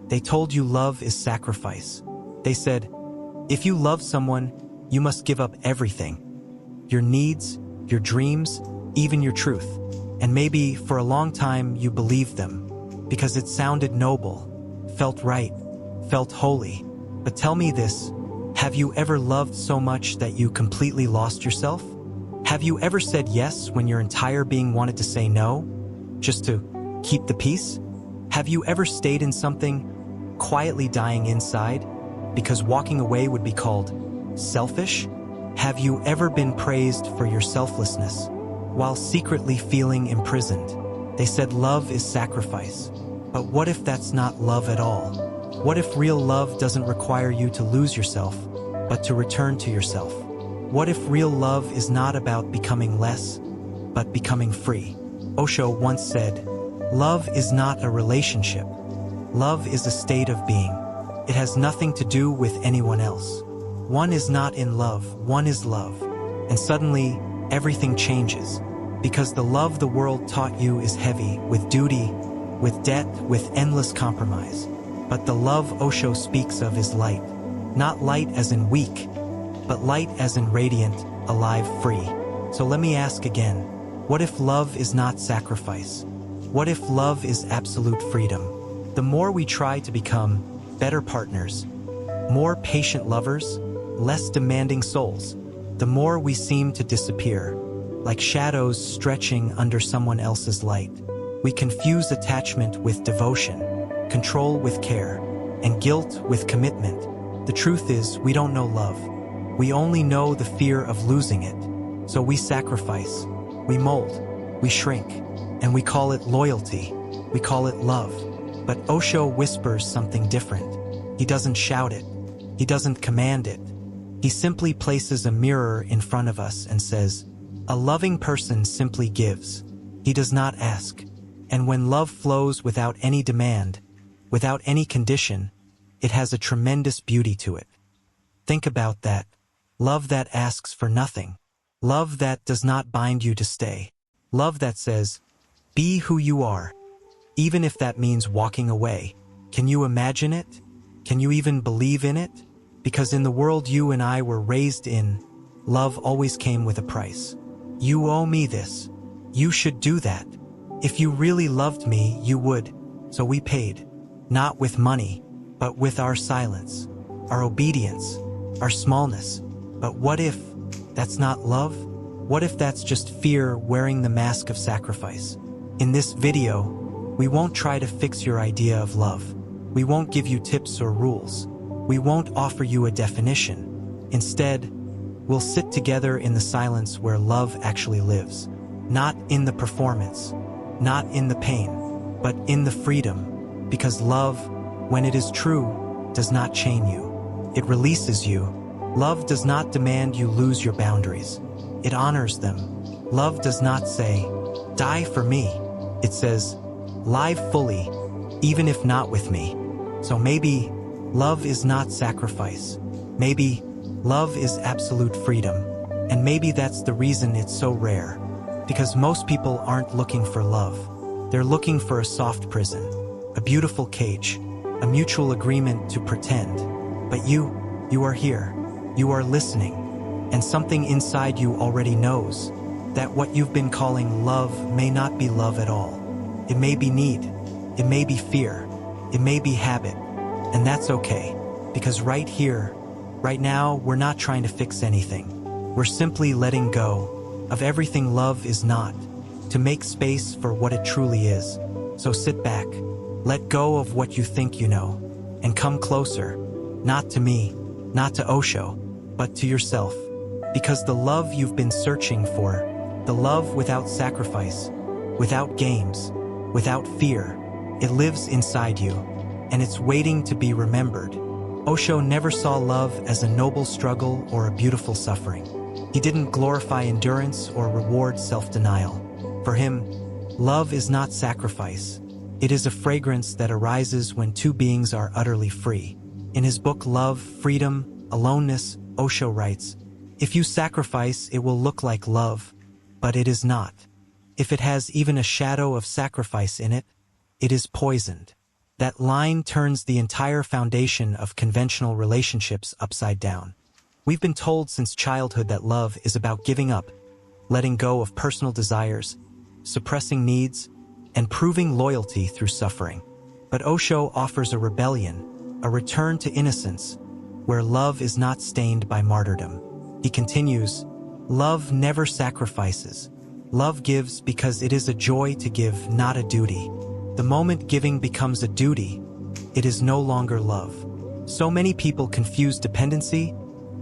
They told you love is sacrifice. They said, if you love someone, you must give up everything. Your needs, your dreams, even your truth. And maybe for a long time you believed them, because it sounded noble, felt right, felt holy. But tell me this, have you ever loved so much that you completely lost yourself? Have you ever said yes when your entire being wanted to say no, just to keep the peace? Have you ever stayed in something, quietly dying inside, because walking away would be called selfish? Have you ever been praised for your selflessness, while secretly feeling imprisoned? They said love is sacrifice. But what if that's not love at all? What if real love doesn't require you to lose yourself, but to return to yourself? What if real love is not about becoming less, but becoming free? Osho once said, love is not a relationship. Love is a state of being. It has nothing to do with anyone else. One is not in love, one is love. And suddenly, everything changes. Because the love the world taught you is heavy, with duty, with debt, with endless compromise. But the love Osho speaks of is light. Not light as in weak, but light as in radiant, alive, free. So let me ask again, what if love is not sacrifice? What if love is absolute freedom? The more we try to become better partners, more patient lovers, less demanding souls, the more we seem to disappear, like shadows stretching under someone else's light. We confuse attachment with devotion, control with care, and guilt with commitment. The truth is, we don't know love. We only know the fear of losing it. So we sacrifice, we mold, we shrink, and we call it loyalty. We call it love. But Osho whispers something different. He doesn't shout it. He doesn't command it. He simply places a mirror in front of us and says, a loving person simply gives. He does not ask. And when love flows without any demand, without any condition, it has a tremendous beauty to it. Think about that. Love that asks for nothing. Love that does not bind you to stay. Love that says, be who you are, even if that means walking away. Can you imagine it? Can you even believe in it? Because in the world you and I were raised in, love always came with a price. You owe me this. You should do that. If you really loved me, you would. So we paid, not with money, but with our silence, our obedience, our smallness. But what if that's not love? What if that's just fear wearing the mask of sacrifice? In this video, we won't try to fix your idea of love. We won't give you tips or rules. We won't offer you a definition. Instead, we'll sit together in the silence where love actually lives. Not in the performance, not in the pain, but in the freedom. Because love, when it is true, does not chain you. It releases you. Love does not demand you lose your boundaries. It honors them. Love does not say, die for me. It says, live fully, even if not with me. So maybe love is not sacrifice. Maybe love is absolute freedom. And maybe that's the reason it's so rare. Because most people aren't looking for love. They're looking for a soft prison, a beautiful cage, a mutual agreement to pretend. But you are here. You are listening. And something inside you already knows that what you've been calling love may not be love at all. It may be need. It may be fear. It may be habit. And that's okay. Because right here, right now, we're not trying to fix anything. We're simply letting go of everything love is not, to make space for what it truly is. So sit back, let go of what you think you know, and come closer, not to me, not to Osho, but to yourself. Because the love you've been searching for, the love without sacrifice, without games, without fear, it lives inside you, and it's waiting to be remembered. Osho never saw love as a noble struggle or a beautiful suffering. He didn't glorify endurance or reward self-denial. For him, love is not sacrifice. It is a fragrance that arises when two beings are utterly free. In his book Love, Freedom, Aloneness, Osho writes, if you sacrifice, it will look like love, but it is not. If it has even a shadow of sacrifice in it, it is poisoned. That line turns the entire foundation of conventional relationships upside down. We've been told since childhood that love is about giving up, letting go of personal desires, suppressing needs, and proving loyalty through suffering. But Osho offers a rebellion, a return to innocence, where love is not stained by martyrdom. He continues, "Love never sacrifices. Love gives because it is a joy to give, not a duty. The moment giving becomes a duty, it is no longer love." So many people confuse dependency,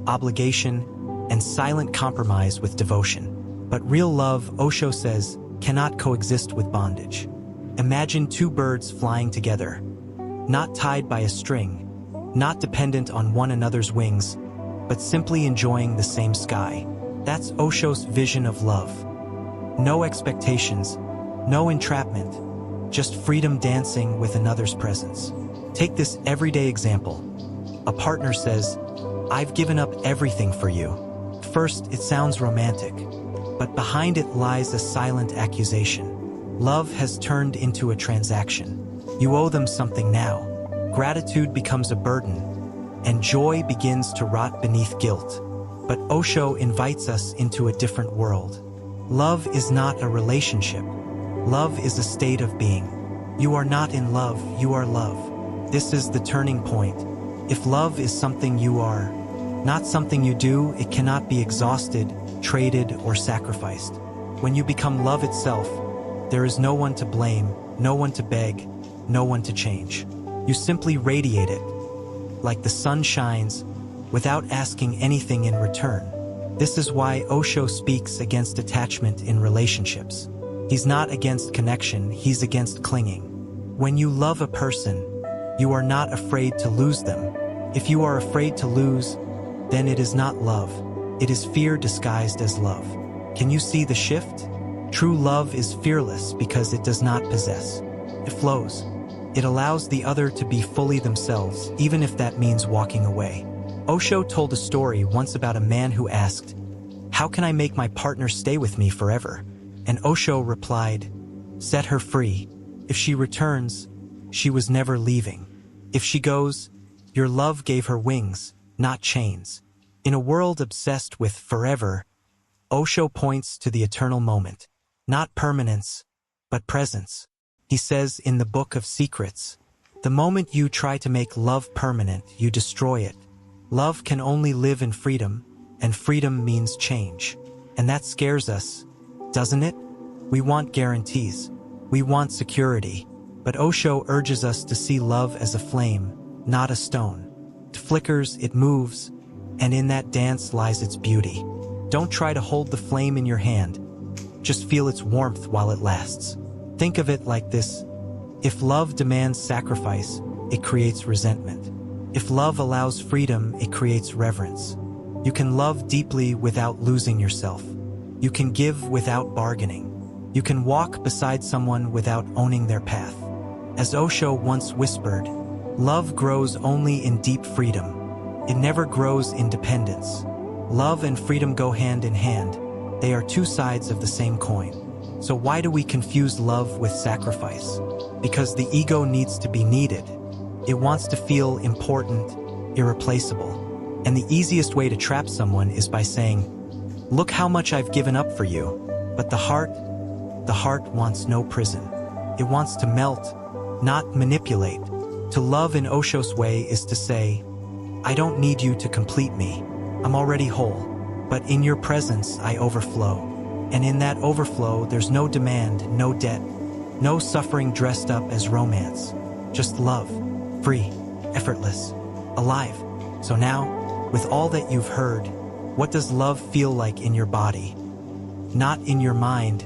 obligation, and silent compromise with devotion. But real love, Osho says, cannot coexist with bondage. Imagine two birds flying together, not tied by a string, not dependent on one another's wings, but simply enjoying the same sky. That's Osho's vision of love. No expectations, no entrapment, just freedom dancing with another's presence. Take this everyday example. A partner says, "I've given up everything for you." First, it sounds romantic, but behind it lies a silent accusation. Love has turned into a transaction. You owe them something now. Gratitude becomes a burden, and joy begins to rot beneath guilt. But Osho invites us into a different world. Love is not a relationship. Love is a state of being. You are not in love, you are love. This is the turning point. If love is something you are, not something you do, it cannot be exhausted, traded, or sacrificed. When you become love itself, there is no one to blame, no one to beg, no one to change. You simply radiate it, like the sun shines, without asking anything in return. This is why Osho speaks against attachment in relationships. He's not against connection, he's against clinging. When you love a person, you are not afraid to lose them. If you are afraid to lose, then it is not love. It is fear disguised as love. Can you see the shift? True love is fearless because it does not possess. It flows. It allows the other to be fully themselves, even if that means walking away. Osho told a story once about a man who asked, "How can I make my partner stay with me forever?" And Osho replied, "Set her free. If she returns, she was never leaving. If she goes, your love gave her wings, not chains." In a world obsessed with forever, Osho points to the eternal moment, not permanence, but presence. He says in the Book of Secrets, "The moment you try to make love permanent, you destroy it. Love can only live in freedom, and freedom means change." And that scares us, doesn't it? We want guarantees. We want security. But Osho urges us to see love as a flame, not a stone. It flickers, it moves, and in that dance lies its beauty. Don't try to hold the flame in your hand. Just feel its warmth while it lasts. Think of it like this. If love demands sacrifice, it creates resentment. If love allows freedom, it creates reverence. You can love deeply without losing yourself. You can give without bargaining. You can walk beside someone without owning their path. As Osho once whispered, love grows only in deep freedom. It never grows in dependence. Love and freedom go hand in hand. They are two sides of the same coin. So why do we confuse love with sacrifice? Because the ego needs to be needed. It wants to feel important, irreplaceable. And the easiest way to trap someone is by saying, "Look how much I've given up for you." But the heart wants no prison. It wants to melt, not manipulate. To love in Osho's way is to say, "I don't need you to complete me. I'm already whole. But in your presence, I overflow." And in that overflow, there's no demand, no debt, no suffering dressed up as romance. Just love, free, effortless, alive. So now, with all that you've heard, what does love feel like in your body? Not in your mind,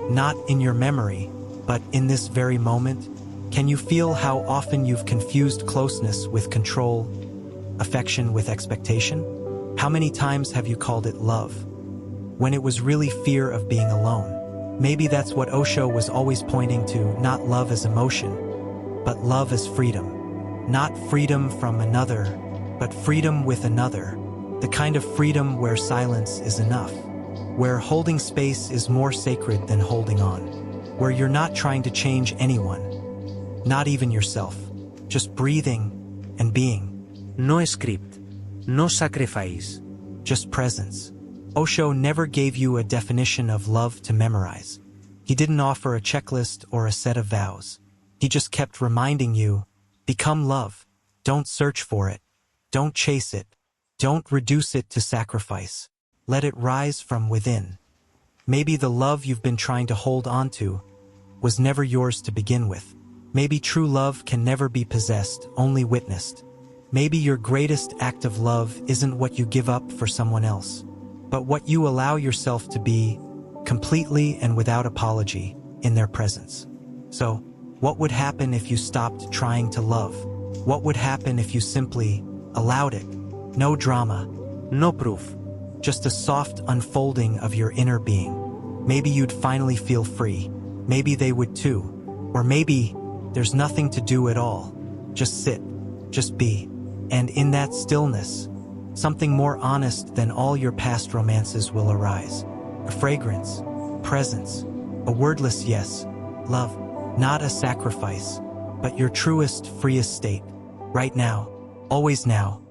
not in your memory, but in this very moment? Can you feel how often you've confused closeness with control, affection with expectation? How many times have you called it love, when it was really fear of being alone? Maybe that's what Osho was always pointing to, not love as emotion, but love as freedom. Not freedom from another, but freedom with another. The kind of freedom where silence is enough, where holding space is more sacred than holding on, where you're not trying to change anyone, not even yourself. just breathing and being. No script, no sacrifice. Just presence. Osho never gave you a definition of love to memorize. He didn't offer a checklist or a set of vows. He just kept reminding you, become love. Don't search for it. Don't chase it. Don't reduce it to sacrifice. Let it rise from within. Maybe the love you've been trying to hold on to was never yours to begin with. Maybe true love can never be possessed, only witnessed. Maybe your greatest act of love isn't what you give up for someone else, but what you allow yourself to be, completely and without apology, in their presence. So, what would happen if you stopped trying to love? What would happen if you simply allowed it? No drama, no proof, just a soft unfolding of your inner being. Maybe you'd finally feel free. Maybe they would too. Or maybe there's nothing to do at all. Just sit, just be. And in that stillness, something more honest than all your past romances will arise. A fragrance, presence, a wordless yes, love, not a sacrifice, but your truest, freest state. Right now, always now,